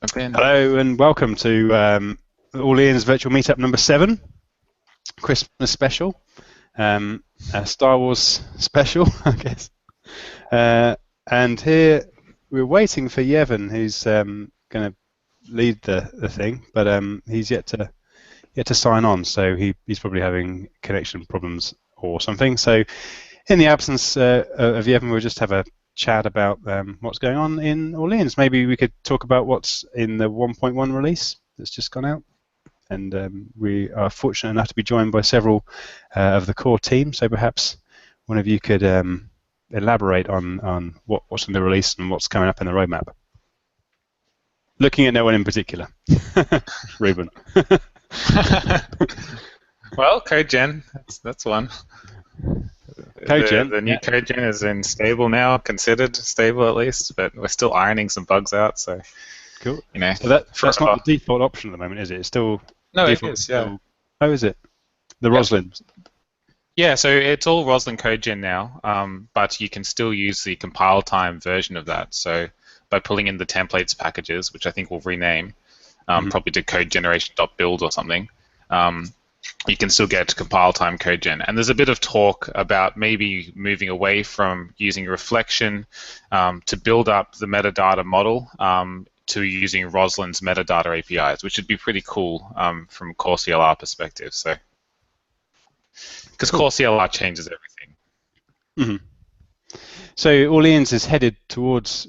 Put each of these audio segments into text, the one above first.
Jump in. Hello and welcome to Orleans Virtual Meetup number 7, Christmas special, Star Wars special, I guess. And here we're waiting for Yevhen, who's going to lead the thing, but he's yet to sign on, so he's probably having connection problems or something. So in the absence of Yevhen, we'll just have a chat about what's going on in Orleans. Maybe we could talk about what's in the 1.1 release that's just gone out. And we are fortunate enough to be joined by several of the core team, so perhaps one of you could elaborate on what's in the release and what's coming up in the roadmap. Looking at no one in particular. Ruben. Well, CodeGen, that's one. CodeGen. The new CodeGen is in stable now, considered stable at least, but we're still ironing some bugs out. So, cool. You know, so that's not the default option at the moment, is it? It's still no, default, it is. Yeah. Oh, is it? The Roslyn. Yeah, so it's all Roslyn CodeGen now, but you can still use the compile time version of that. So by pulling in the templates packages, which I think we'll rename, probably to codegeneration.build or something, you can still get compile time CodeGen. And there's a bit of talk about maybe moving away from using reflection to build up the metadata model to using Roslyn's metadata APIs, which would be pretty cool from core CLR perspective. So, because core CLR changes everything. So Orleans is headed towards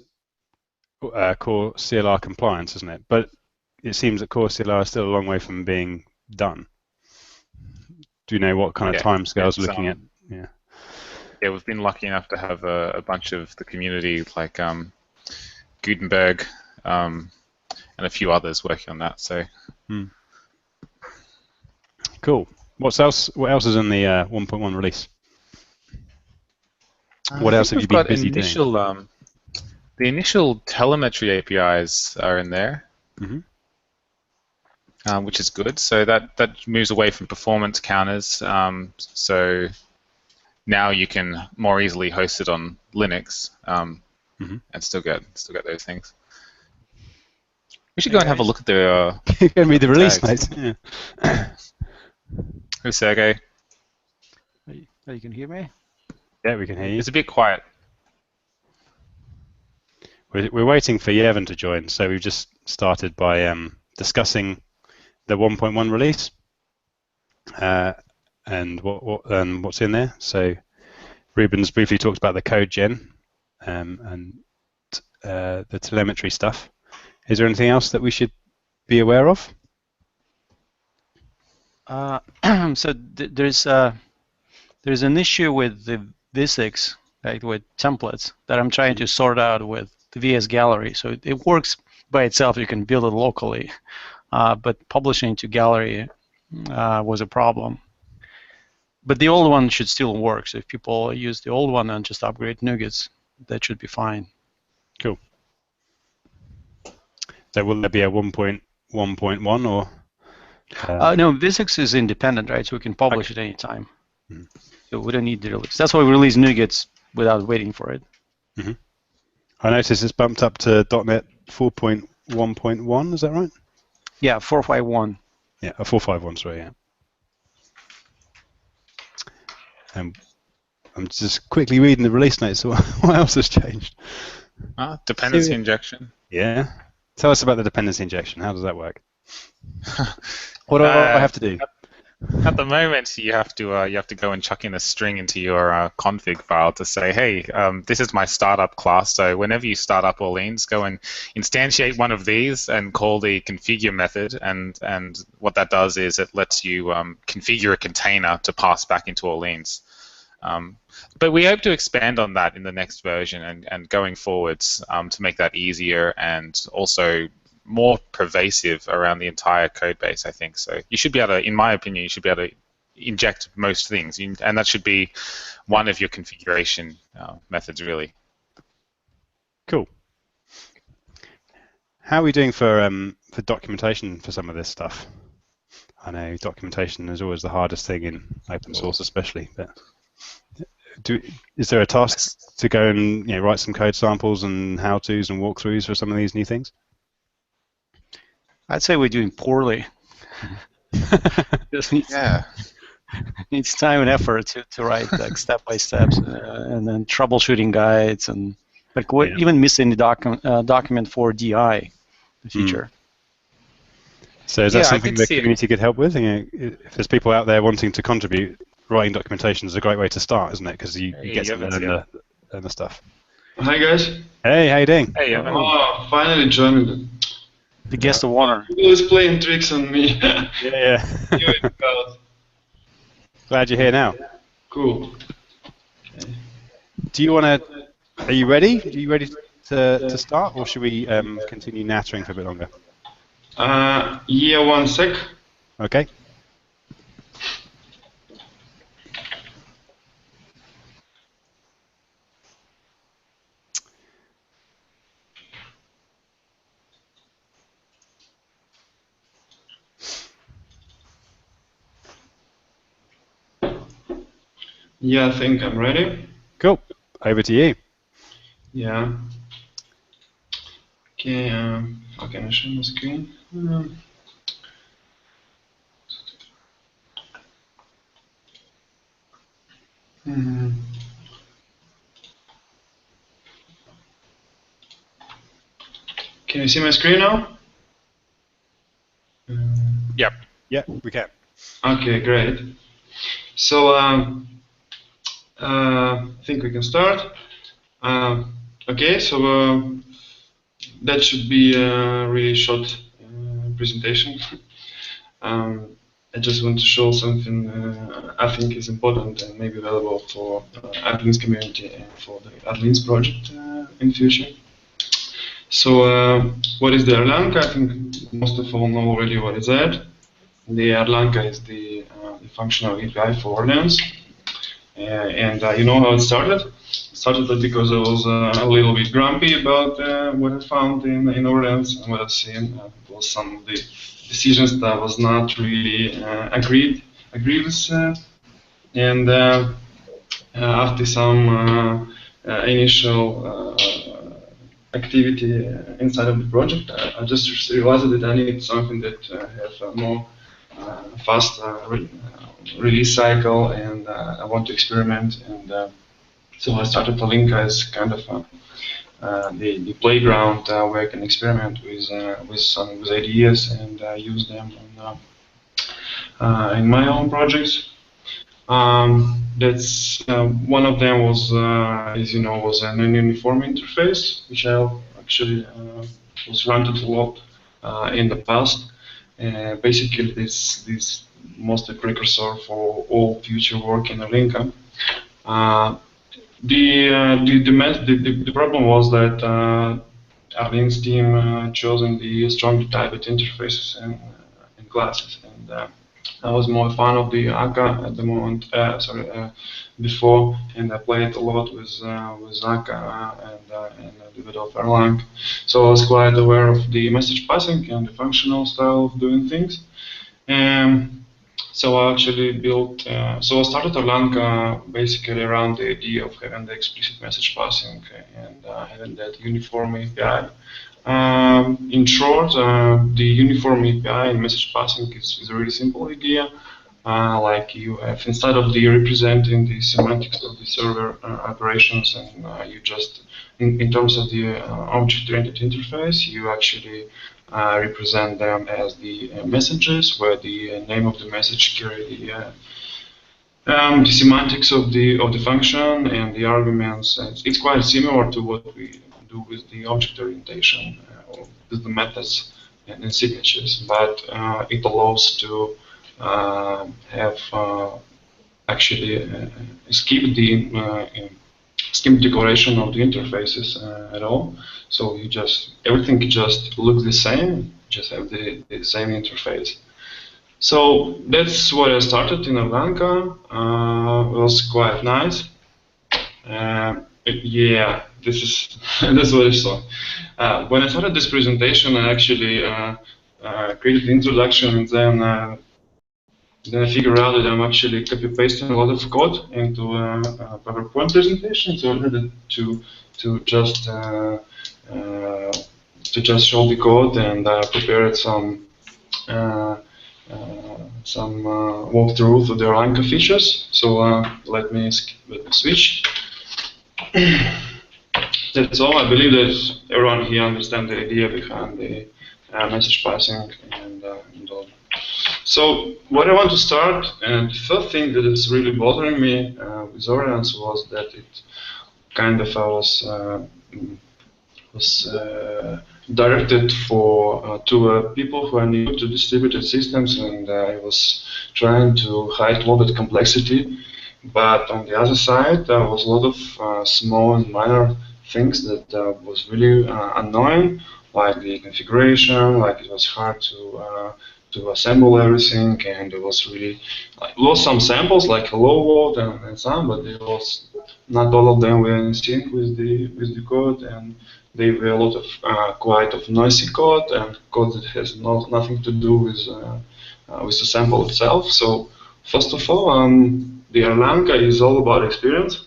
core CLR compliance, isn't it? But it seems that core CLR is still a long way from being done. Do you know what kind of timescales we're looking at? Yeah, we've been lucky enough to have a bunch of the community, like Gutenberg and a few others working on that. So, cool. What else is in the 1.1 release? What else have you been busy doing? The initial telemetry APIs are in there. Which is good. So that moves away from performance counters. So now you can more easily host it on Linux and still get those things. We should go and have a look at the. You're going to read the release notes. Yeah. Who's Sergey? Oh, you can hear me? Yeah, we can hear you. It's a bit quiet. We're waiting for Yevhen to join, so we've just started by discussing the 1.1 release and what's in there. So Ruben's briefly talked about the CodeGen and the telemetry stuff. Is there anything else that we should be aware of? So there's an issue with the VSIX, right, with templates that I'm trying to sort out with the VS Gallery. So it works by itself. You can build it locally. But publishing to Gallery was a problem. But the old one should still work. So if people use the old one and just upgrade NuGets, that should be fine. Cool. So will there be a 1.1.1 or? No, VSIX is independent, right? So we can publish it anytime. So we don't need the release. That's why we release NuGets without waiting for it. I noticed it's bumped up to .NET 4.1.1. Is that right? Yeah, 451. Yeah, 451, sorry, yeah. I'm just quickly reading the release notes. So what else has changed? Dependency injection. Yeah. Tell us about the dependency injection. How does that work? What do I have to do? At the moment, you have to go and chuck in a string into your config file to say, hey, this is my startup class. So whenever you start up Orleans, go and instantiate one of these and call the configure method. And what that does is it lets you configure a container to pass back into Orleans. But we hope to expand on that in the next version and going forwards to make that easier and also more pervasive around the entire code base, I think. So you should be able to, in my opinion, you should be able to inject most things, and that should be one of your configuration methods, really. Cool. How are we doing for documentation for some of this stuff? I know documentation is always the hardest thing in open source, especially. But is there a task to go and write some code samples and how-tos and walkthroughs for some of these new things? I'd say we're doing poorly. Just needs time and effort to write like step by steps, and then troubleshooting guides, and like even missing the document for DI, the feature. So is that something the community could help with? If there's people out there wanting to contribute, writing documentation is a great way to start, isn't it? Because you get to learn the stuff. Hi guys. Hey, how you doing? Hey, Yevhen. Oh, finally joined. The guest of honor. He was playing tricks on me. Yeah. Glad you're here now. Cool. Okay. Do you want to? Are you ready? Are you ready to start, or should we continue nattering for a bit longer? Yeah, 1 sec. Okay. Yeah, I think I'm ready. Cool. Over to you. Yeah. Okay, how can I share my screen? Can you see my screen now? Yep. Yeah, we can. Okay, great. So, I think we can start. Okay, so that should be a really short presentation. I just want to show something I think is important and maybe valuable for AtLinks community and for the AtLinks project in future. So, what is the Orleankka? I think most of all know already what is that. The AtLanka is the functional API for Orleans. And you know how it started? It started because I was a little bit grumpy about what I found in Orleans and what I've seen. Was some of the decisions that was not really agreed with. And after some initial activity inside of the project, I just realized that I need something that has a more fast release cycle, and I want to experiment. And so I started AtLanka as kind of the playground where I can experiment with ideas and use them in my own projects. That's one of them was, as you know, was an uniform interface, which I actually was rented a lot in the past. Basically, this most a precursor for all future work in AtLanka. The problem was that AtLinks team chosen the strongly typed interfaces and classes, and I was more a fan of the Akka at the moment. Before, and I played a lot with Akka and a little bit of Erlang. So I was quite aware of the message passing and the functional style of doing things. So I actually built. So I started AtLanka basically around the idea of having the explicit message passing and having that uniform API. In short, the uniform API and message passing is a really simple idea. Like you have, instead of the representing the semantics of the server operations, and you just, in terms of the object-oriented interface, you actually represent them as the messages, where the name of the message carry the semantics of the function and the arguments. It's quite similar to what we do with the object orientation or with the methods and signatures, but it allows to have actually skip the declaration of the interfaces at all. So you just, everything just looks the same, just have the same interface. So that's what I started in AtLanka. It was quite nice. Yeah, this is that's what I saw. When I started this presentation, I actually created the introduction, and then I figured out that I'm actually copy-pasting a lot of code into a PowerPoint presentation. So I had to just to just show the code, and prepared some walkthrough to the Orleankka features. So let me switch. That's all. I believe that everyone here understands the idea behind the message passing and all. So what I want to start, and the first thing that is really bothering me with Orleans was that it kind of was directed to people who are new to distributed systems, and I was trying to hide a lot of complexity. But on the other side, there was a lot of small and minor things that was really annoying, like the configuration, like it was hard to assemble everything, and it was really lost some samples like hello world and some, but it was not all of them were in sync with the code, and they were a lot of quite of noisy code and code that has nothing to do with the sample itself. So first of all, the AtLanka is all about experience.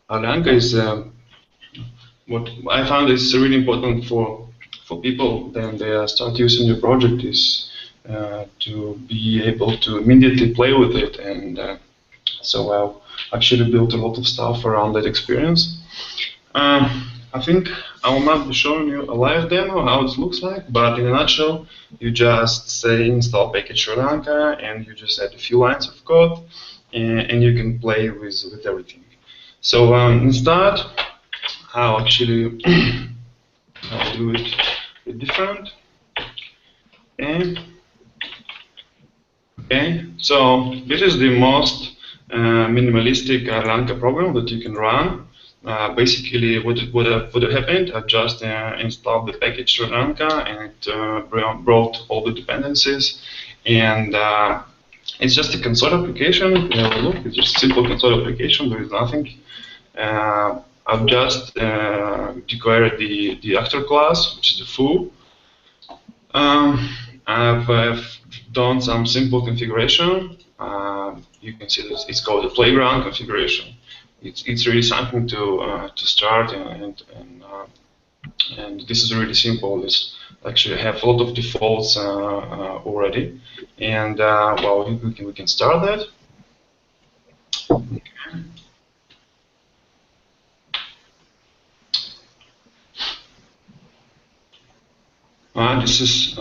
AtLanka is what I found is really important for people when they start using the project is to be able to immediately play with it, and so I actually built a lot of stuff around that experience. I think I will not be showing you a live demo how it looks like, but in a nutshell, you just say install package Orleankka, and you just add a few lines of code, and you can play with everything. So instead, I'll actually I'll do it a bit different. Okay, so this is the most minimalistic AtLanka program that you can run. Basically, what happened, I just installed the package Orleankka, and it brought all the dependencies. And it's just a console application. If you have a look, it's just a simple console application. There is nothing. I've just declared the actor class, which is the foo. I've done some simple configuration. You can see that it's called the playground configuration. It's really something to start, and this is really simple. It's actually have a lot of defaults already, and well, we can start that. Okay. This is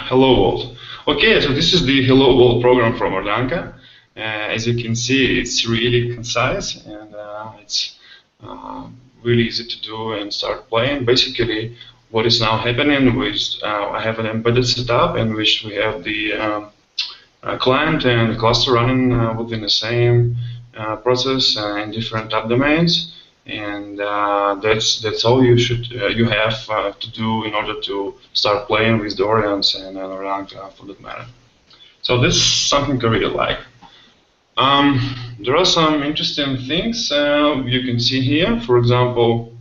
hello world. Okay, so this is the hello world program from Orleankka. As you can see, it's really concise, and it's really easy to do and start playing. Basically, what is now happening is I have an embedded setup in which we have the client and the cluster running within the same process in different subdomains, and that's all you have to do in order to start playing with the Orleans and Orleankka for that matter. So this is something I really like. There are some interesting things you can see here. For example,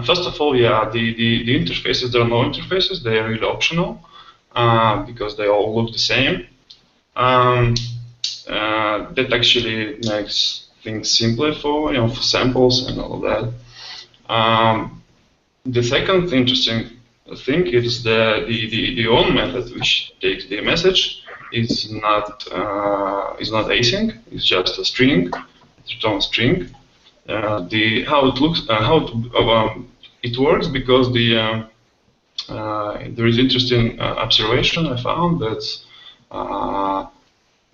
first of all, yeah, the interfaces, there are no interfaces. They are really optional because they all look the same. That actually makes things simpler for for samples and all of that. The second interesting thing is the on method, which takes the message. Is not async. It's just a string. It's a return string. How it looks, it works because there is interesting observation I found that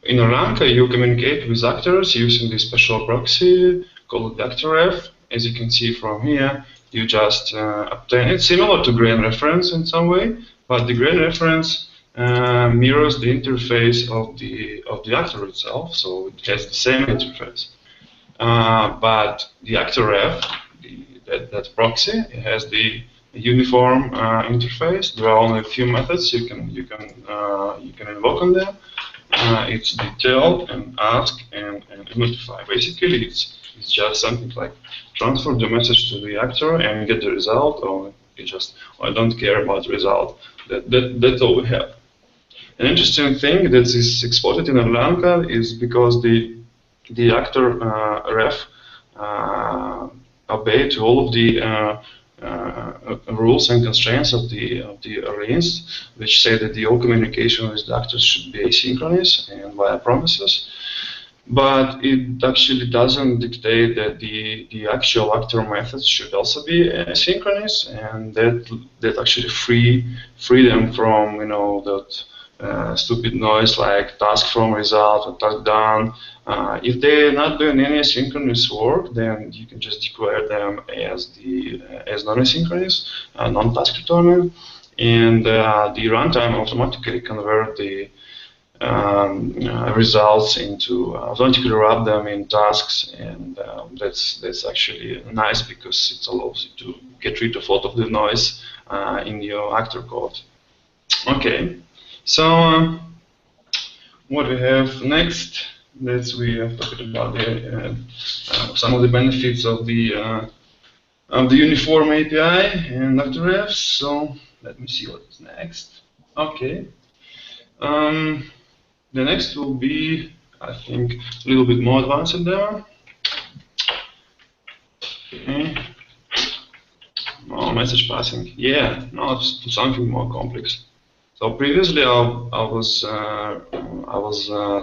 in Orleankka you communicate with actors using this special proxy called Declarative. As you can see from here, you just obtain. It's similar to grain reference in some way, but the grain reference mirrors the interface of the actor itself, so it has the same interface. But the actor ref, that proxy, it has the uniform interface. There are only a few methods you can invoke on them. It's the tell and ask and notify. Basically, it's just something like transfer the message to the actor and get the result, or I don't care about the result. That's all we have. An interesting thing that is exploited in Orleankka is because the actor ref obey to all of the rules and constraints of the Orleans, which say that the all communication with the actors should be asynchronous and via promises. But it actually doesn't dictate that the actual actor methods should also be asynchronous, and that actually free them from that stupid noise like task from result or task done. If they're not doing any asynchronous work, then you can just declare them as non-asynchronous, non-task returning, and the runtime automatically convert the results into automatically wrap them in tasks, and that's actually nice because it allows you to get rid of a lot of the noise in your actor code. Okay, so what we have next? We have talked about some of the benefits of the uniform API and actor refs. So let me see what's next. Okay. The next will be, I think, a little bit more advanced there. Okay. Oh, message passing. Yeah, now it's something more complex. So previously, I was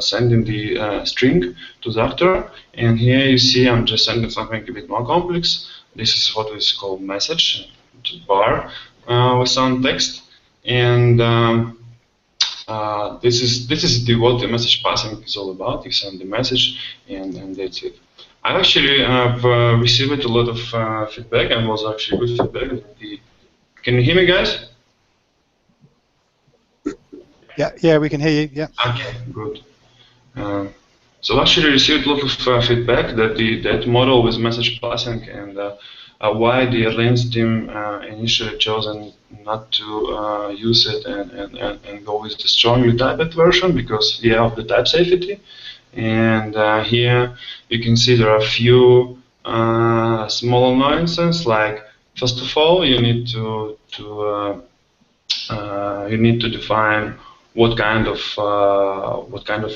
sending the string to the actor, and here you see I'm just sending something a bit more complex. This is what is called message, bar with some text, and this is what the message passing is all about. You send the message, and that's it. I actually have received a lot of feedback, and was actually good feedback. Can you hear me, guys? Yeah, we can hear you. Yeah. Okay, good. So I actually received a lot of feedback that that model with message passing and why the Orleans team initially chosen not to use it and go with the strongly typed version because of the type safety. And here you can see there are a few small annoyances. Like first of all, you need to define what kind of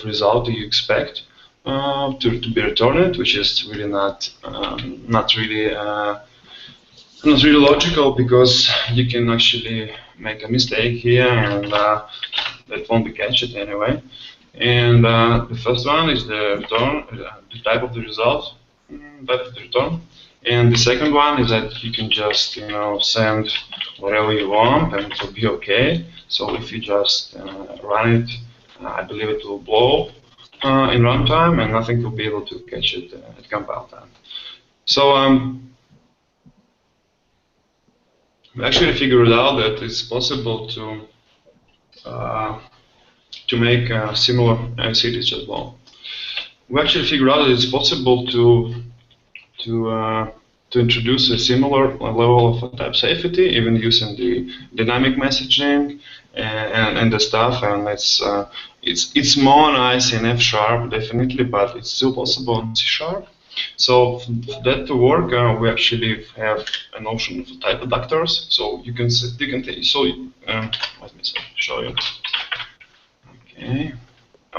result do you expect to be returned, which is really not really logical because you can actually make a mistake here and that won't be catched anyway. And the first one is the return, the type of the result, type of the return. And the second one is that you can just send whatever you want and it will be okay. So if you just run it, I believe it will blow in runtime and nothing will be able to catch it at compile time. So we actually figured out that it's possible to make similar cities as well. We actually figured out that it's possible to introduce a similar level of type safety, even using the dynamic messaging and the stuff. And it's more nice in F#, definitely, but it's still possible in C#. So for that to work, we actually have a notion of type adductors. So you can let me show you. Okay.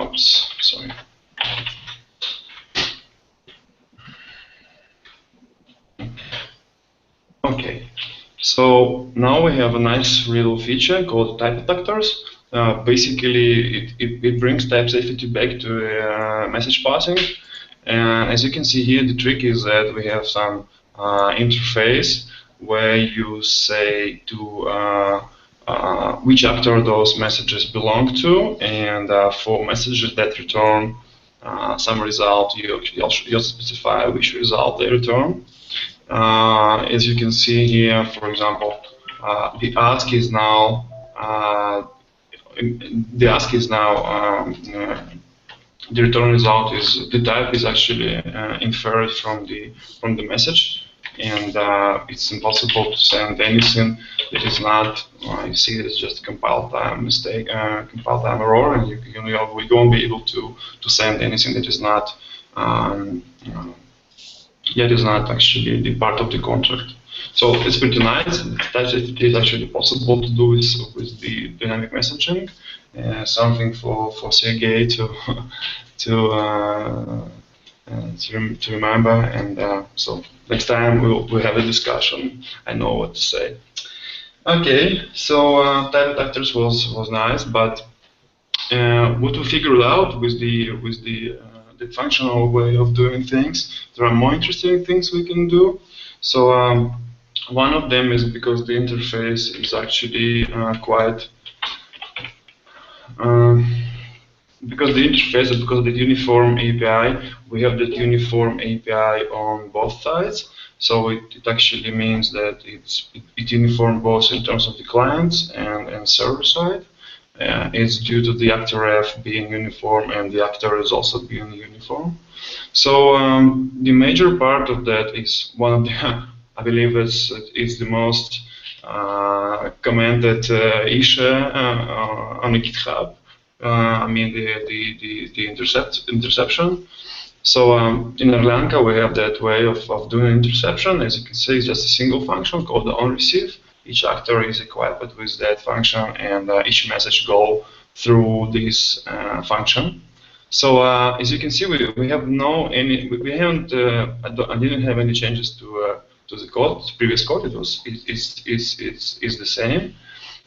Oops, sorry. Okay, so now we have a nice little feature called type adductors. Basically, it brings type safety back to message passing. And as you can see here, the trick is that we have some interface where you say to which actor those messages belong to, and for messages that return some result, you also specify which result they return. As you can see here, for example, the ask is now the return result is the type is actually inferred from the message, and it's impossible to send anything that is not. You see, it's just a compile time mistake, compile time error, and we won't be able to send anything that is not. Yet is not actually the part of the contract. So it's pretty nice. It is actually possible to do this with the dynamic messaging, something for Sergey to to remember, and so next time we'll have a discussion. I know what to say. Okay, so time detectors was nice, but what we figured out with the functional way of doing things, there are more interesting things we can do. So one of them is because the interface is actually quite because the interface is because of the uniform API, we have that uniform API on both sides. So it actually means that it uniform both in terms of the clients and server side. It's due to the actor F being uniform and the actor is also being uniform. So the major part of that is one of the, I believe it's the most commented issue on the GitHub. I mean the interception. So in Orleankka we have that way of doing interception. As you can see, it's just a single function called the onReceive. Each actor is equipped with that function, and each message go through this function. So as you can see, we have we haven't I didn't have any changes to the code, previous code. It's the same.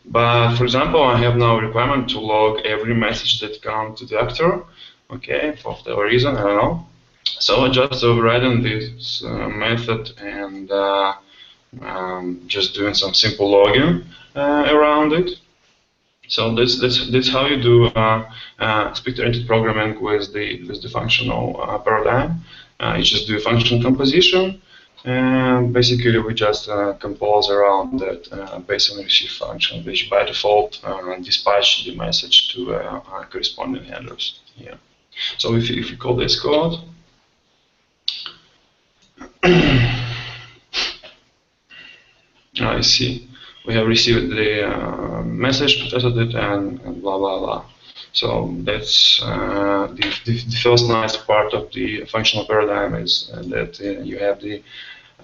But for example, I have now a requirement to log every message that comes to the actor. Okay, for whatever reason, I don't know. So I just overridden this method and just doing some simple logging around it. So that's how you do spectre-oriented programming with the functional paradigm. You just do a function composition, and basically we just compose around that based on the receive function, which by default dispatch the message to corresponding handlers here. So if you call this code. I see. We have received the message, processed it, and blah blah blah. So that's the first nice part of the functional paradigm is that you have the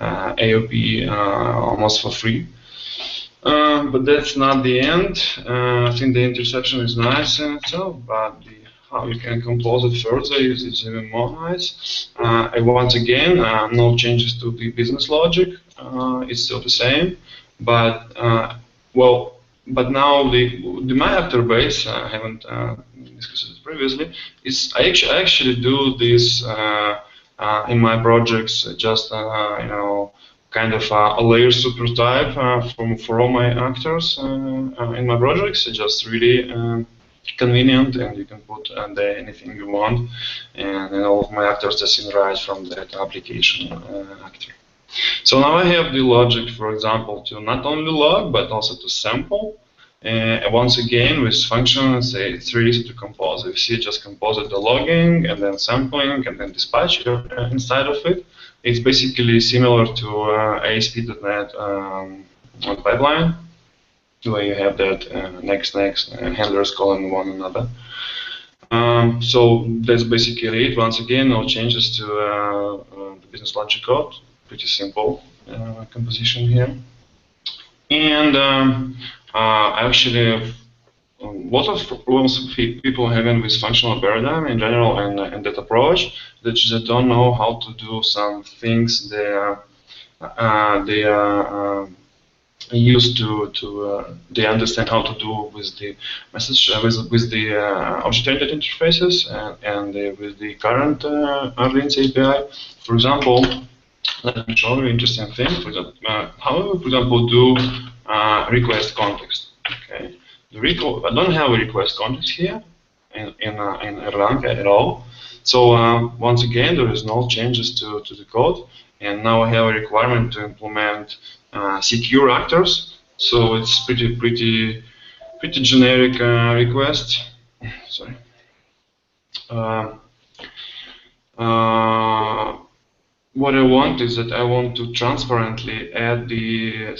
AOP almost for free. But that's not the end. I think the interception is nice in itself, but how you can compose it further is even more nice. And once again, no changes to the business logic. It's still the same, but but now the my actor base, I haven't discussed it previously, is I actually do this in my projects, just kind of a layer super type for all my actors in my projects. It's just really convenient, and you can put there anything you want, and all of my actors just inherit from that application actor. So now I have the logic, for example, to not only log but also to sample. And once again, with functions, it's really easy to compose. If you see, just compose the logging and then sampling and then dispatch inside of it. It's basically similar to ASP.NET pipeline, where you have that next handlers calling one another. So that's basically it. Once again, no changes to the business logic code. Pretty simple composition here. And actually, a lot of problems people having with functional paradigm in general and that approach, that they don't know how to do some things they are used to they understand how to do with the message with the object-oriented interfaces and with the current Orleankka API. For example, let me show you an interesting thing. For example, how do we, for example, do request context? Okay, I don't have a request context here in Orleankka at all. So once again, there is no changes to the code, and now I have a requirement to implement secure actors. So it's pretty generic request. Sorry. What I want is that I want to transparently add the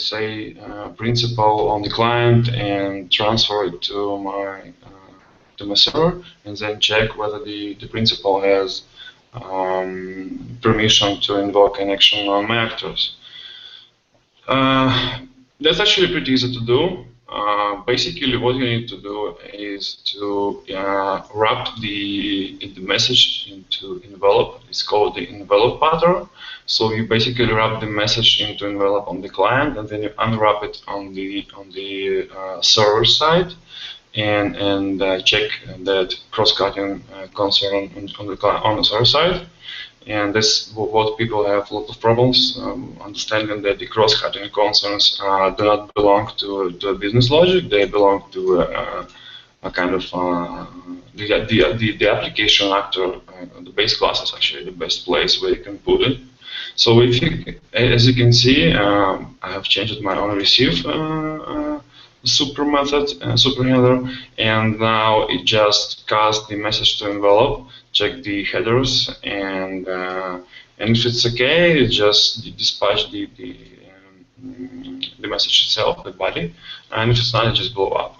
principal on the client and transfer it to my server, and then check whether the principal has permission to invoke an action on my actors. That's actually pretty easy to do. basically what you need to do is to wrap the message into envelope. It's called the envelope pattern. So you basically wrap the message into envelope on the client, and then you unwrap it on the server side, and check that cross-cutting concern on the server side. And this what people have a lot of problems understanding that the cross-cutting concerns do not belong to a business logic. They belong to a kind of the application actor. The base class is actually the best place where you can put it. So if you, as you can see, I have changed my own receive super method, super header, and now it just casts the message to envelope, check the headers, and if it's okay, it just dispatch the message itself, the body, and if it's not, it just blow up.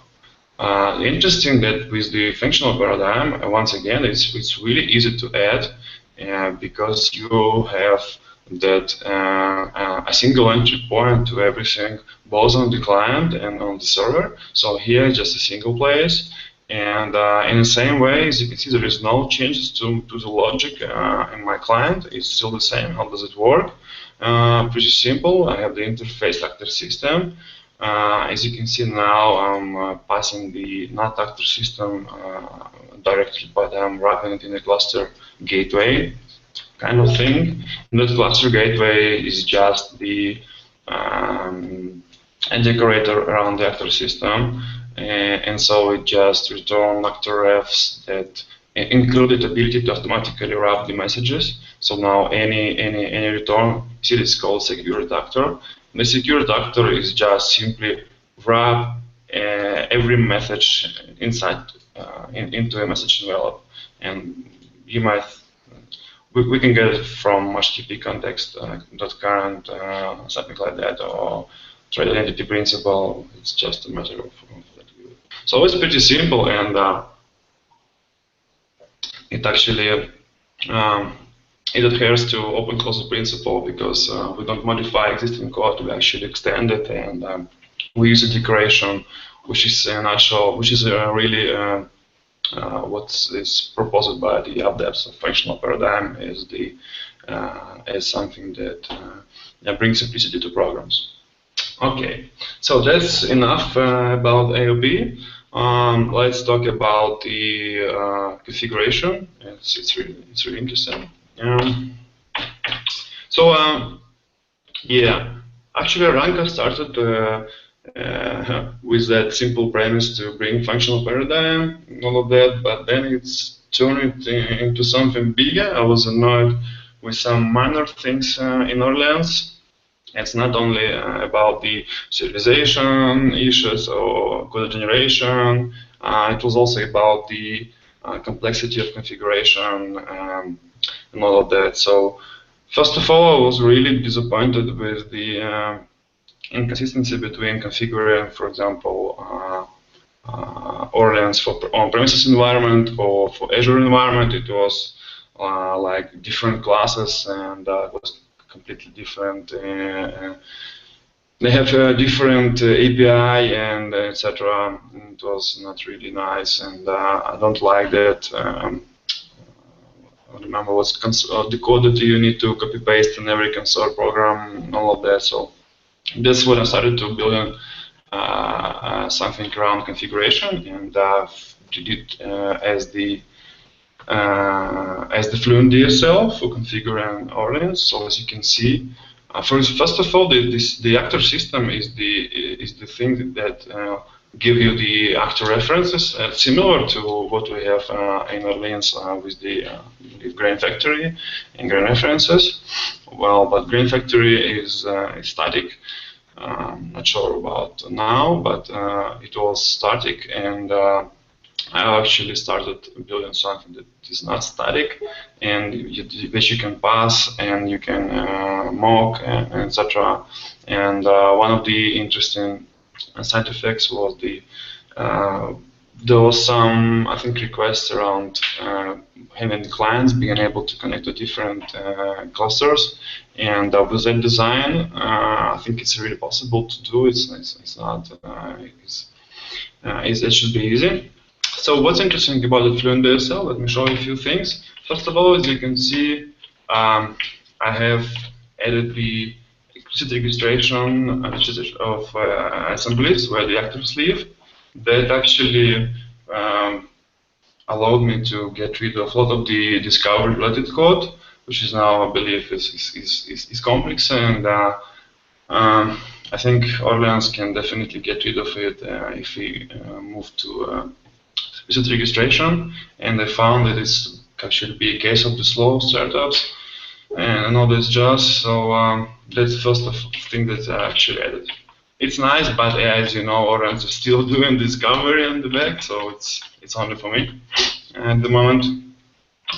Interesting that with the functional paradigm, once again, it's really easy to add because you have that a single entry point to everything, both on the client and on the server. So here, just a single place. And in the same way, as you can see, there is no changes to the logic in my client. It's still the same. How does it work? Pretty simple. I have the interface actor system. As you can see now, I'm passing the not actor system directly, but I'm wrapping it in a cluster gateway kind of thing. And that cluster gateway is just the decorator around the actor system. And so it just returns actor refs that included ability to automatically wrap the messages. So now any return, see, it's called secured actor. The secured actor is just simply wrap every message inside into a message envelope, and you might we can get it from HTTP context .current something like that, or trade identity principle. It's just a matter of that. So it's pretty simple, and it actually it adheres to open closure principle because we don't modify existing code, we actually extend it, and we use a declaration, which is a nutshell, which is really what is proposed by the AppDevs of functional paradigm is the as something that brings simplicity to programs. Okay, so that's enough about AOP. Let's talk about the configuration. It's really interesting. Yeah, actually Orleankka started with that simple premise to bring functional paradigm and all of that, but then it's turned into something bigger. I was annoyed with some minor things in Orleans. It's not only about the serialization issues or code generation. It was also about the complexity of configuration and all of that. So first of all, I was really disappointed with the inconsistency between configuring, for example, Orleans for on-premises environment or for Azure environment. It was like different classes, and it was completely different. They have a different API and etc. It was not really nice, and I don't like that. I remember what's the code that you need to copy paste in every console program and all of that. So that's when I started to build something around configuration, and did it as the Fluent DSL for configuring Orleans. So as you can see, first of all, the actor system is the thing that give you the actor references, similar to what we have in Orleans with the Grain Factory and Grain references. Well, but Grain Factory is static. Not sure about now, but it was static, and I actually started building something that is not static, and which you can pass and you can mock, and etc. And one of the interesting side effects was the there was some, I think, requests around having clients being able to connect to different clusters, and with that design, I think it's really possible to do. It's not. It should be easy. So what's interesting about the Fluent DSL? Let me show you a few things. First of all, as you can see, I have added the explicit registration of assemblies where the active sleeve. That actually allowed me to get rid of a lot of the discovery-related code, which is now, I believe, is complex, and I think Orleans can definitely get rid of it if we move to explicit registration. And I found that it's actually be a case of the slow startups and all this jazz. So that's the first thing that I actually added. It's nice, but as you know, Orleans is still doing discovery on the back, so it's only for me at the moment.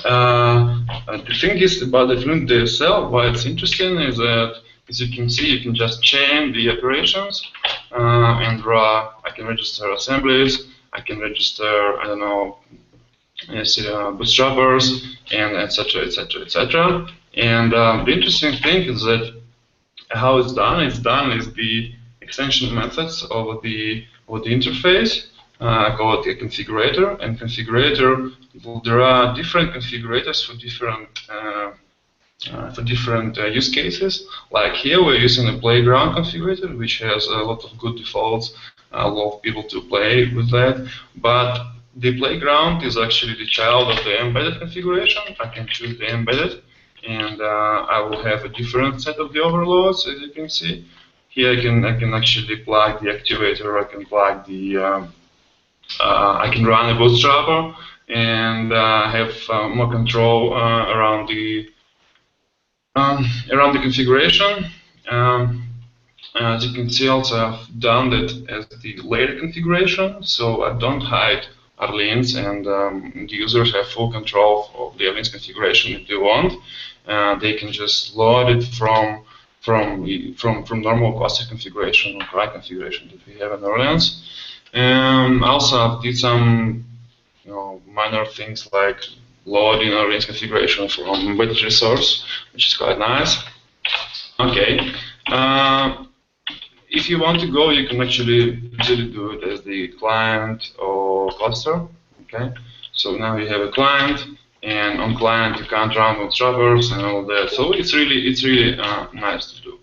The thing is about the Fluent DSL, why it's interesting is that, as you can see, you can just chain the operations and I can register assemblies, I can register, I don't know, bootstrappers, and etc., etc., etc. And the interesting thing is that how it's done is the extension methods of the interface called a configurator, and configurator, there are different configurators for different use cases. Like here we're using a playground configurator, which has a lot of good defaults, a lot of people to play with that, but the playground is actually the child of the embedded configuration. I can choose the embedded, and I will have a different set of the overloads, as you can see. Here I can actually plug the activator, I can plug the I can run a bootstrapper and have more control around the configuration. As you can see, also I've done that as the layer configuration, so I don't hide Orleans, and the users have full control of the Orleans configuration if they want. They can just load it from normal cluster configuration or cry configuration that we have in Orleans. Also, I did some minor things like loading Orleans configuration from embedded resource, which is quite nice. Okay. If you want to go, you can actually easily do it as the client or cluster. Okay. So now you have a client, and on client you can't run bootstrappers and all that. So it's really nice to do.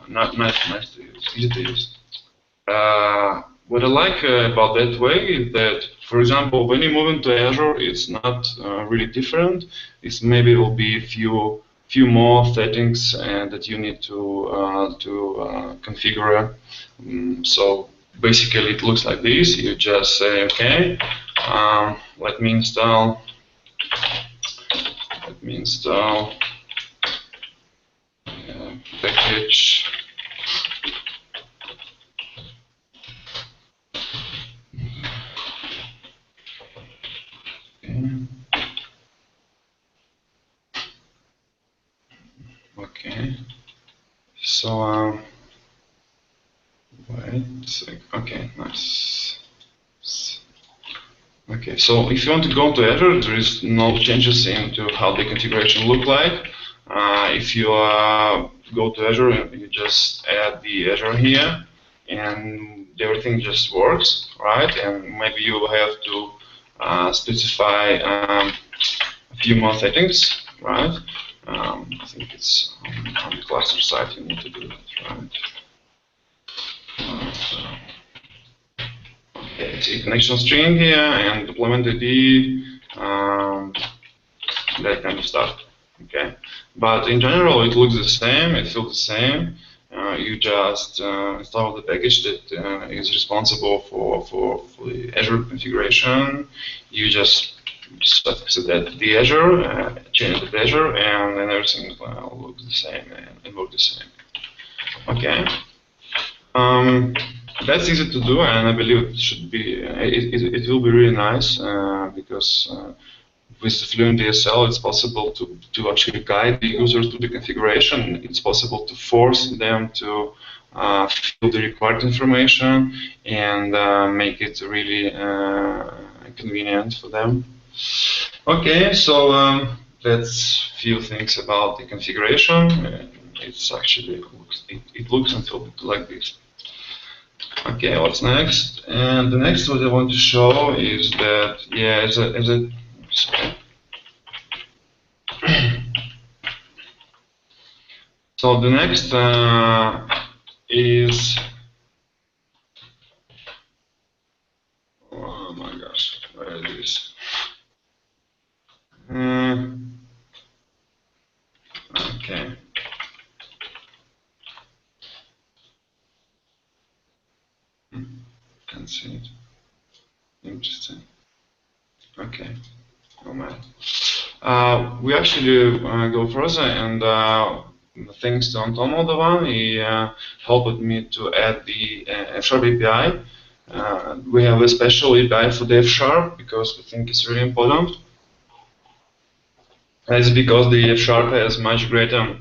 Not nice to use, easy to use. What I like about that way is that, for example, when you move into Azure, it's not really different. It's maybe it will be a few more settings that you need to configure. So basically, it looks like this. You just say, okay, let me install package. Okay. So wait. Okay, nice. Okay, so if you want to go to Azure, there is no changes into how the configuration look like. If you go to Azure, you just add the Azure here, and everything just works, right? And maybe you will have to specify a few more settings, right? I think it's on the cluster side you need to do that, right? Okay, see connection string here and deployment ID, that kind of stuff. Okay, but in general it looks the same, it feels the same. You just install the package that is responsible for the Azure configuration. You just set the Azure, change the Azure, and then everything looks the same and works the same. Okay. That's easy to do, and I believe it should be. It will be really nice because with the Fluent DSL, it's possible to actually guide the users to the configuration. It's possible to force them to fill the required information and make it really convenient for them. Okay, so that's few things about the configuration. It's actually it looks and feels like this. Okay, what's next? And the next what I want to show is that sorry. So the next is, oh my gosh, where is this? Okay. Can't see it. Interesting. Okay. Oh man. We actually go further, and thanks to Anton Moldovan, he helped me to add the F-sharp API. We have a special API for the F-sharp because we think it's really important. That's because the F-sharp has much greater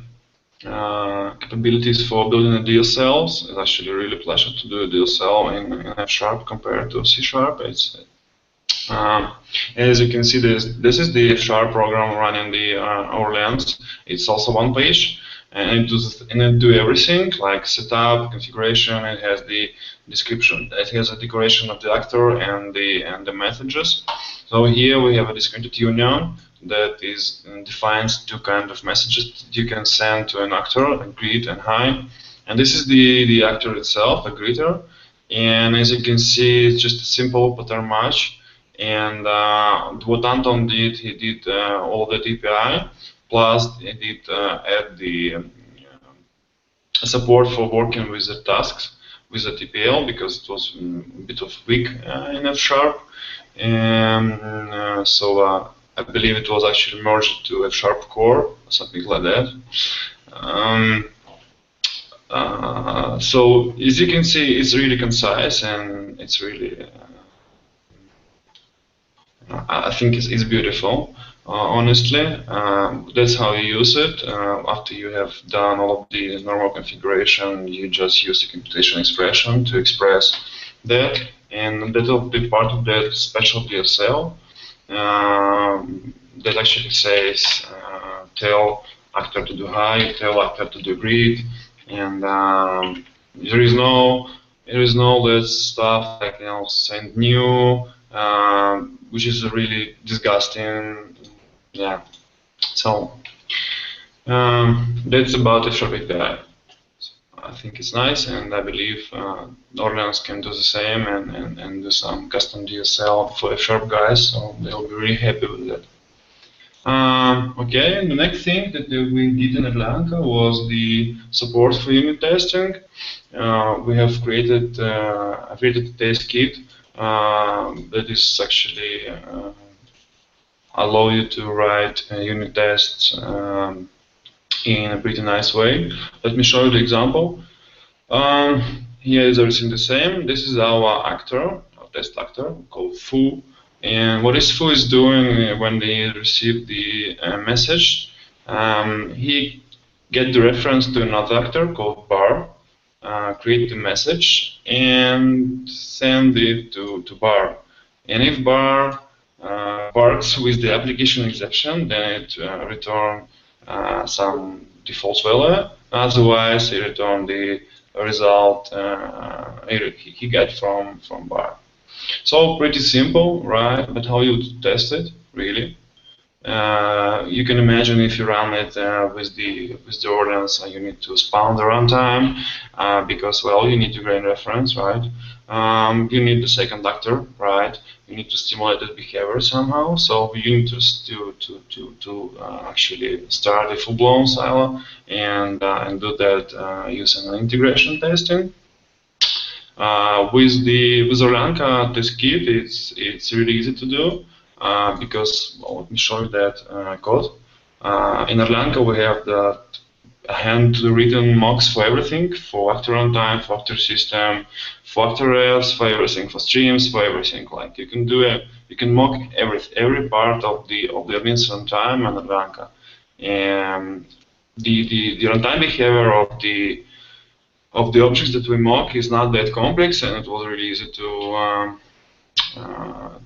capabilities for building a DSL. It's actually a really pleasure to do a DSL in F-sharp compared to C-sharp. As you can see, this is the F-sharp program running the Orleankka. It's also one page, and it do everything like setup, configuration. It has the description. It has a declaration of the actor and the messages. So here we have a disconnected union that defines two kinds of messages that you can send to an actor, a greet and hi. And this is the actor itself, a greeter. And as you can see, it's just a simple pattern match. And what Anton did, he did all the API, plus he did add the support for working with the tasks with the TPL, because it was a bit of weak in F-sharp. And so I believe it was actually merged to F-sharp core, something like that. So as you can see, it's really concise, and it's really I think it's beautiful. Honestly, that's how you use it. After you have done all of the normal configuration, you just use the computation expression to express that, and that will be part of that special DSL that actually says tell actor to do hi, tell actor to do greet, and there is no that stuff like send new. Which is really disgusting. Yeah. So that's about F-sharp API. I think it's nice, and I believe Orleankka can do the same and do some custom DSL for F-sharp guys, so they'll be really happy with that. Okay, and the next thing that we did in AtLanka was the support for unit testing. We have created a TestKit that is actually allow you to write unit tests in a pretty nice way. Let me show you the example. Here is everything the same. This is our actor, our test actor called foo. And what this foo is doing when they receive the message, he get the reference to another actor called bar, create the message, and send it to bar. And if bar works with the application exception, then it return some default value. Otherwise, it return the result he get from bar. So pretty simple, right? But how you test it, really? You can imagine if you run it with the ordinance, you need to spawn the runtime because, well, you need to gain reference, right? You need the second actor, right? You need to stimulate that behavior somehow. So you need to actually start a full-blown silo and do that using an integration testing. With Orleankka TestKit, it's really easy to do. Because, well, let me show you that code. In Orleankka, we have the hand-written mocks for everything, for actor runtime, for actor system, for actor refs, for everything, for streams, for everything. Like you can do it, you can mock every part of the audience runtime in Orleankka. And the runtime behavior of the of the objects that we mock is not that complex, and it was really easy to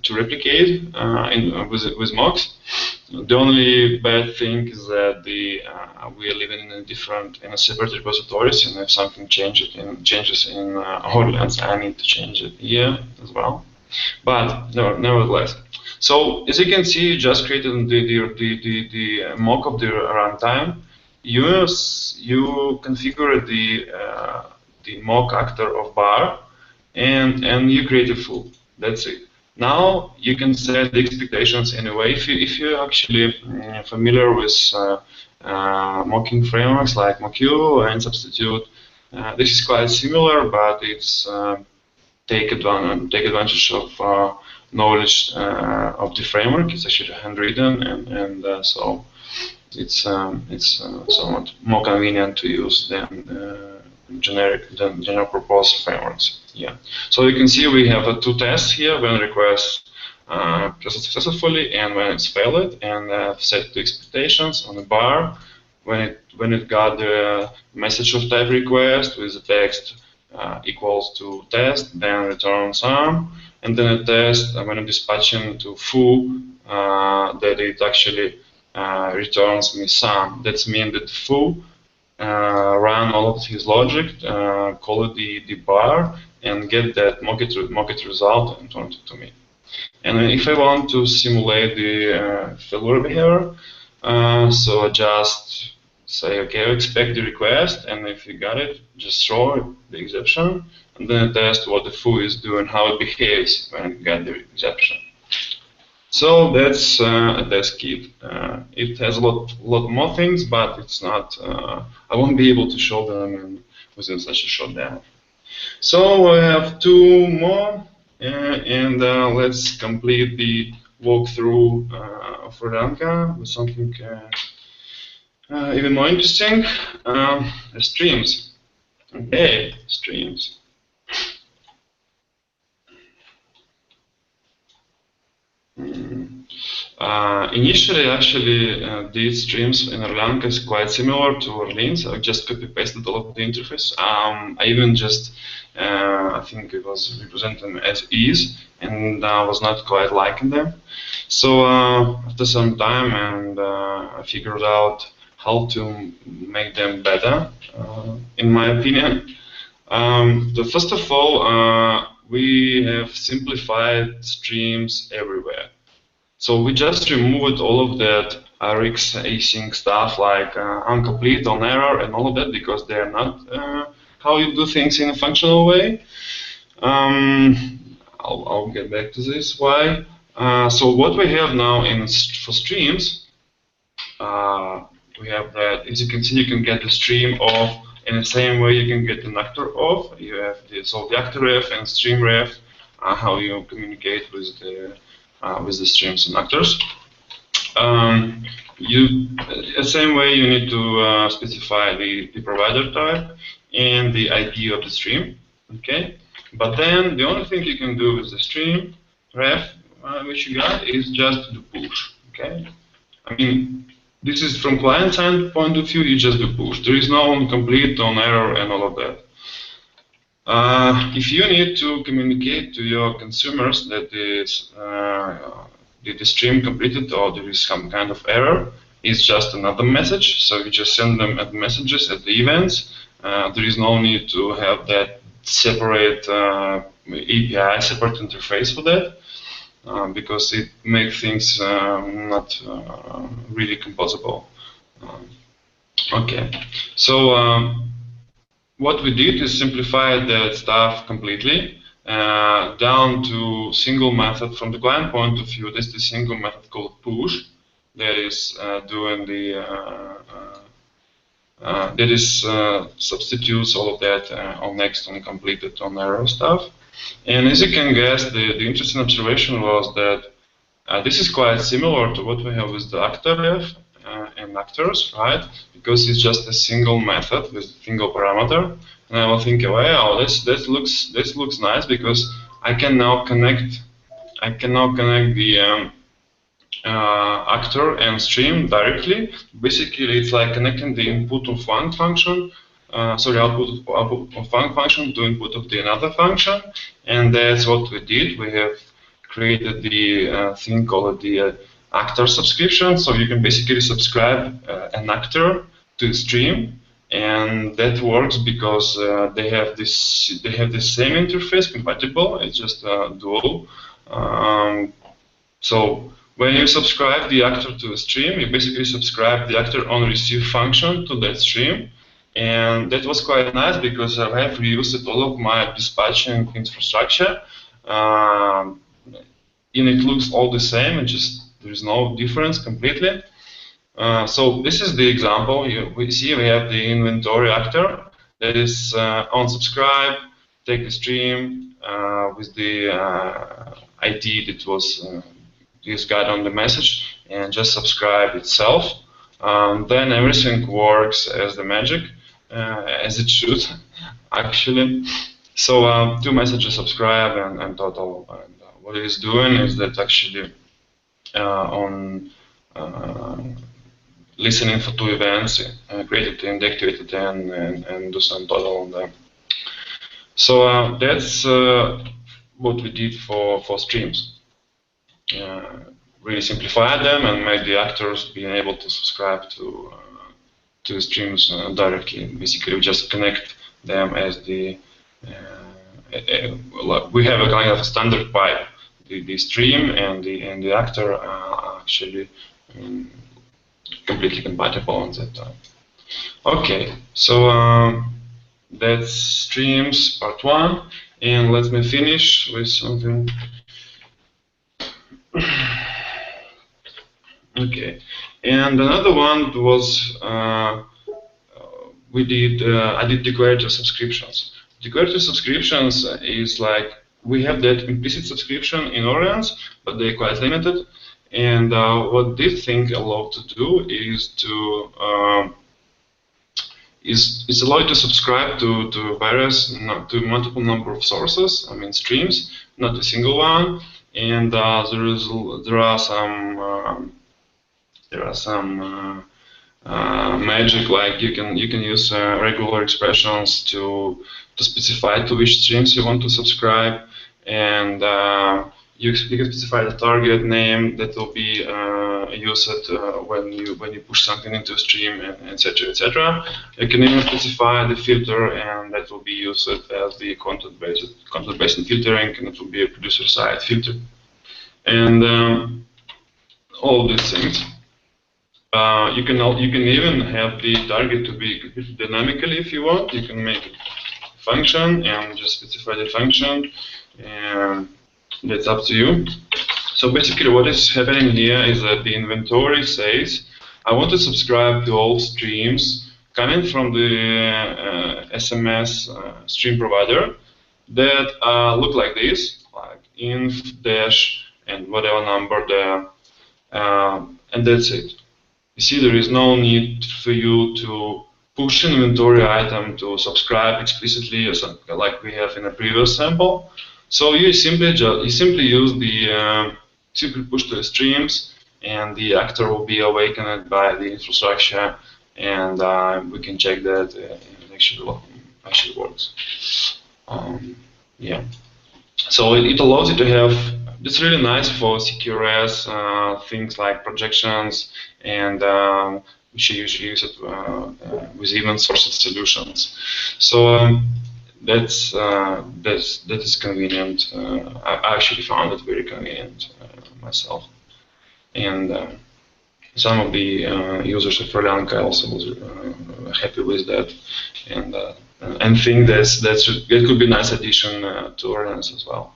replicate with mocks. The only bad thing is that we are living in a separate repositories, and if something changes in Orleankka, I need to change it here as well. But nevertheless, so as you can see, you just created the mock of the runtime. You configure the mock actor of bar, and you create a full. That's it. Now you can set the expectations anyway. If you're actually familiar with mocking frameworks like MockU and Substitute, this is quite similar, but it's take advantage of knowledge of the framework. It's actually handwritten, and so it's somewhat more convenient to use than general purpose frameworks. Yeah. So you can see we have two tests here: when request processed successfully and when it's failed, and set the expectations on the bar when it got the message of type request with the text equals to test, then return some, and then a test when it's dispatching to foo that it actually returns me some. That means that foo run all of his logic, call it the bar, and get that mock it result and turn it to me. And if I want to simulate the failure behavior, so I just say, okay, I expect the request, and if you got it, just throw the exception, and then test what the foo is doing, how it behaves when it got the exception. So that's TestKit. It has a lot more things, but it's not. I won't be able to show them within such a short demo. So I have two more, and let's complete the walkthrough of Orleankka with something even more interesting. Streams. Okay, streams. Initially, actually, these streams in Orleankka is quite similar to Orleans. I just copy-pasted all of the interface. I even just, I think it was represented as is, and I was not quite liking them. So after some time, and I figured out how to make them better, in my opinion. First of all, we have simplified streams everywhere. So we just removed all of that RX async stuff like incomplete, on error, and all of that, because they are not how you do things in a functional way. I'll get back to this. Why? So what we have now for streams, we have that, as you can see, you can get the stream off in the same way you can get an actor off. You have the actor ref and stream ref, how you communicate with the streams and actors. The same way you need to specify the provider type and the ID of the stream. Okay, but then the only thing you can do with the stream ref, which you got, is just do push. Okay, I mean, this is from client side point of view. You just do push. There is no incomplete, on error, and all of that. If you need to communicate to your consumers that the stream completed or there is some kind of error, it's just another message. So you just send them messages at the events. There is no need to have that separate API, separate interface for that, because it makes things not really composable. Okay, so what we did is simplify that stuff completely down to single method from the client point of view. This is the single method called push that is doing the substitutes all of that on next, on completed, on error stuff. And as you can guess, the interesting observation was that this is quite similar to what we have with the actor ref and actors, right? Because it's just a single method with a single parameter. And I will think, wow, this looks nice, because I can now connect the actor and stream directly. Basically, it's like connecting the input of one function output of one function to input of the another function, and that's what we did. We have created the thing called the actor subscription. So you can basically subscribe an actor to the stream, and that works because they have the same interface compatible. It's just dual. So when you subscribe the actor to a stream, you basically subscribe the actor on receive function to that stream. And that was quite nice because I have reused all of my dispatching infrastructure. And it looks all the same, and just there's no difference completely. So this is the example. We see we have the inventory actor that is on subscribe, take the stream with the ID that was this got on the message, and just subscribe itself. Then everything works as the magic, as it should, actually. So 2 messages subscribe and total. And what it is doing is that actually on listening for 2 events, created and deactivated and do some total on them. So that's what we did for streams. Really simplified them and made the actors being able to subscribe to streams directly. Basically, we just connect them as the we have a kind of a standard pipe. The stream and the actor are actually completely compatible on that time. Okay, so that's streams part 1, and let me finish with something. Okay, and another one was I did declarative subscriptions. Declarative subscriptions is like we have that implicit subscription in Orleans, but they're quite limited. And what this thing allowed to do is to it's allowed to subscribe to various to multiple number of sources. I mean streams, not a single one. And there are some magic, like you can use regular expressions to specify to which streams you want to subscribe, and you can specify the target name that will be used when you push something into a stream, and etc. etc. You can even specify the filter, and that will be used as the content-based filtering, and it will be a producer-side filter, and all these things. You can even have the target to be computed dynamically if you want. You can make a function and just specify the function, and that's up to you. So basically what is happening here is that the inventory says, I want to subscribe to all streams coming from the SMS stream provider that look like this, like inf dash and whatever number there, and that's it. You see, there is no need for you to push an inventory item to subscribe explicitly or something like we have in a previous sample. So you simply use the simply push to the streams, and the actor will be awakened by the infrastructure, and we can check that it actually works. Yeah. So it allows you to have. It's really nice for CQRS, things like projections, and we should usually use it with even sourced solutions. So that is convenient. I actually found it very convenient myself, and some of the users of Orleankka also was happy with that, and think that could be a nice addition to Orleans as well.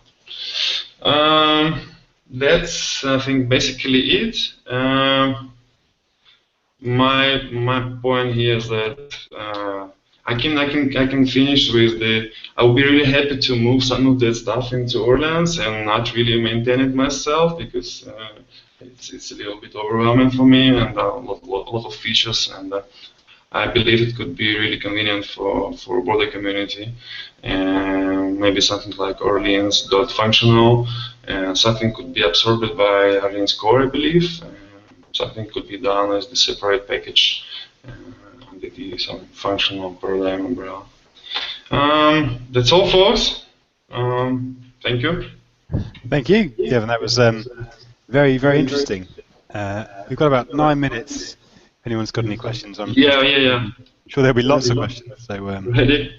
That's I think basically it. My point here is that I can finish with the. I would be really happy to move some of that stuff into Orleans and not really maintain it myself, because it's a little bit overwhelming for me, and a lot of features, and I believe it could be really convenient for a broader community, and maybe something like Orleans.functional, and something could be absorbed by Orleans core, I believe. Something could be done as the separate package the some functional paradigm umbrella. That's all, folks. Thank you. Thank you, Yevhen. That was very, very interesting. We've got about 9 minutes. If anyone's got any questions, I'm Yeah. sure there'll be lots of questions. So, Ready?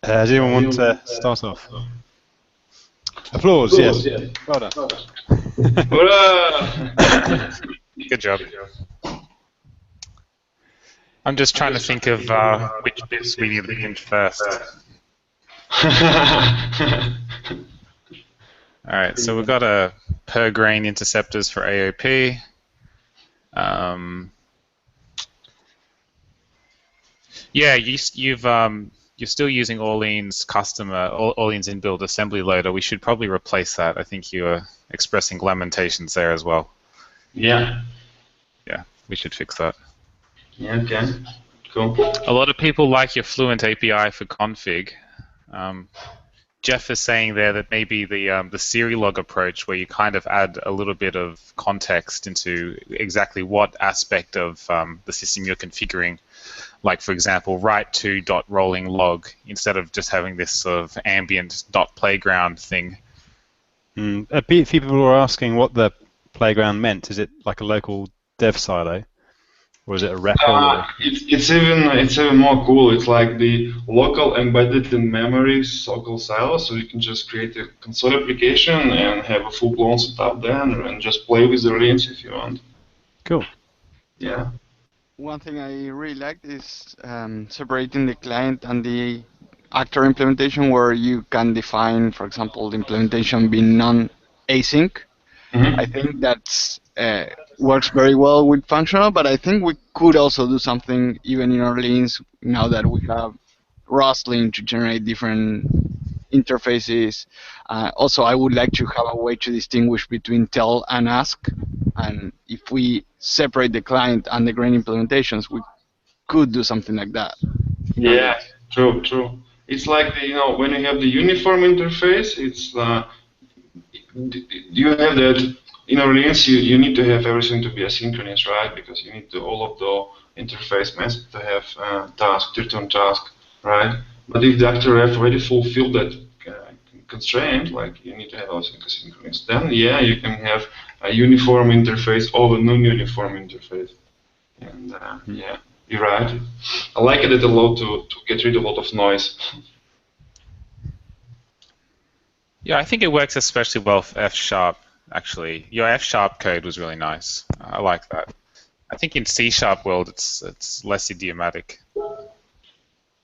does anyone want to start off? Applause, yes. Well done. Hurrah! Good job. I'm just trying to think of which bits we need to hint first. All right, so we've got a per grain interceptors for AOP. Yeah, you're still using Orleank's Orleank's inbuilt assembly loader. We should probably replace that. I think you were expressing lamentations there as well. Yeah. Yeah, we should fix that. Yeah. Okay. Cool. A lot of people like your Fluent API for config. Jeff is saying there that maybe the Serilog approach, where you kind of add a little bit of context into exactly what aspect of the system you're configuring, like for example, write to .rolling log instead of just having this sort of ambient .playground thing. A few people were asking what the playground meant. Is it like a local dev silo? Or is it a REPL? It's even more cool. It's like the local embedded in memory local silo, so you can just create a console application and have a full-blown setup there and just play with the reins if you want. Cool. Yeah. One thing I really liked is separating the client and the actor implementation, where you can define, for example, the implementation being non-async. I think that's works very well with functional, but I think we could also do something even in Orleans now that we have Rostlin to generate different interfaces. Also, I would like to have a way to distinguish between tell and ask, and if we separate the client and the grain implementations, we could do something like that. Yeah, true. It's like when you have the uniform interface, it's you have that in Orleans. You need to have everything to be asynchronous, right? Because you need all of the interface message to have task, return task, right? But if the actor have already fulfilled that constraint, like you need to have everything asynchronous, then yeah, you can have a uniform interface over a non-uniform interface. And yeah, you're right. I like it a lot to get rid of a lot of noise. Yeah, I think it works especially well for F#. Actually, your F# code was really nice. I like that. I think in C# world, it's less idiomatic.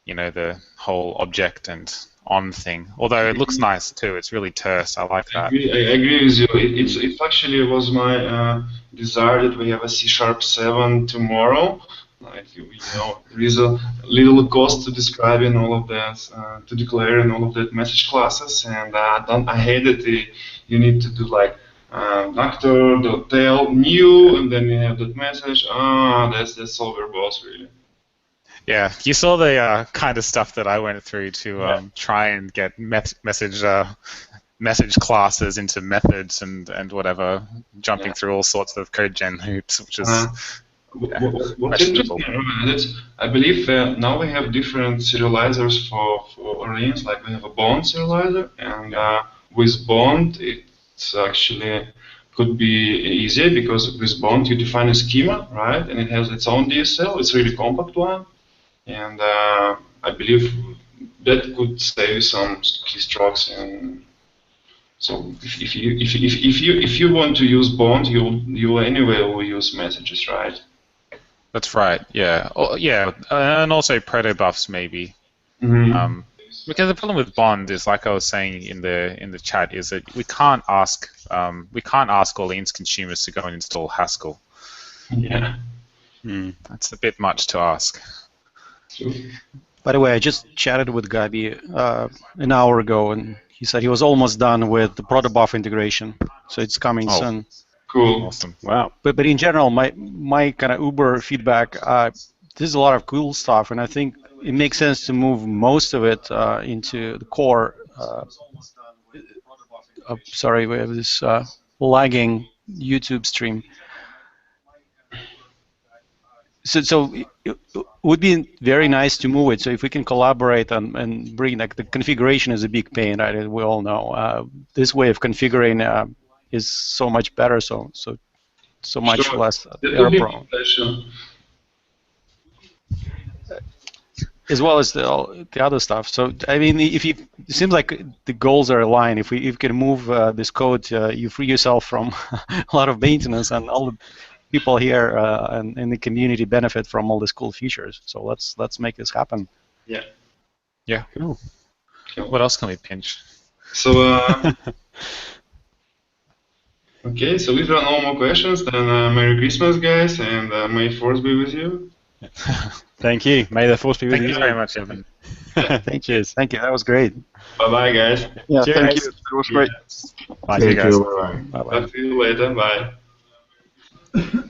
The whole object and on thing. Although it looks nice too. It's really terse. I like that. I agree with you. It actually was my desire that we have a C#7 tomorrow. Like there is a little cost to describing all of that, to declaring all of that message classes, and I hate that you need to do like actor, .tail, new, and then you have that message. That's so verbose, really. Yeah, you saw the kind of stuff that I went through to try and get message classes into methods and whatever, jumping through all sorts of code gen hoops, which is what's interesting is I believe now we have different serializers for Orleans. Like we have a bond serializer, and with bond it's actually could be easier because with bond you define a schema, right? And it has its own DSL. It's a really compact one. And I believe that could save some keystrokes. And so if you want to use bond, you anyway will use messages, right? That's right. Yeah. And also protobufs maybe. Because the problem with bond is, like I was saying in the chat, is that we can't ask Orleans consumers to go and install Haskell. Yeah. That's a bit much to ask. By the way, I just chatted with Gabi an hour ago, and he said he was almost done with the protobuf integration, so it's coming soon. Cool. Awesome. Wow. But in general, my kind of Uber feedback, there's a lot of cool stuff, and I think it makes sense to move most of it into the core. Sorry, we have this lagging YouTube stream. So it would be very nice to move it. So if we can collaborate and bring, like, the configuration is a big pain, right? As we all know. This way of configuring is so much better. So much Sure. less That error would be prone. my pleasure. As well as the other stuff. So I mean, it seems like the goals are aligned. If you can move this code, you free yourself from a lot of maintenance, and all the people here and in the community benefit from all these cool features. So let's make this happen. Yeah. Yeah. Cool. What else can we pinch? So, okay, so if there are no more questions, then Merry Christmas, guys, and may Force be with you. Thank you. May the force be with Thank you. you very much, Yevhen. Cheers. Thank you. That was great. Bye-bye, guys. Yeah, Cheers. thank you. It was great. Bye, See you guys. guys. Bye bye. Talk to you later. Bye.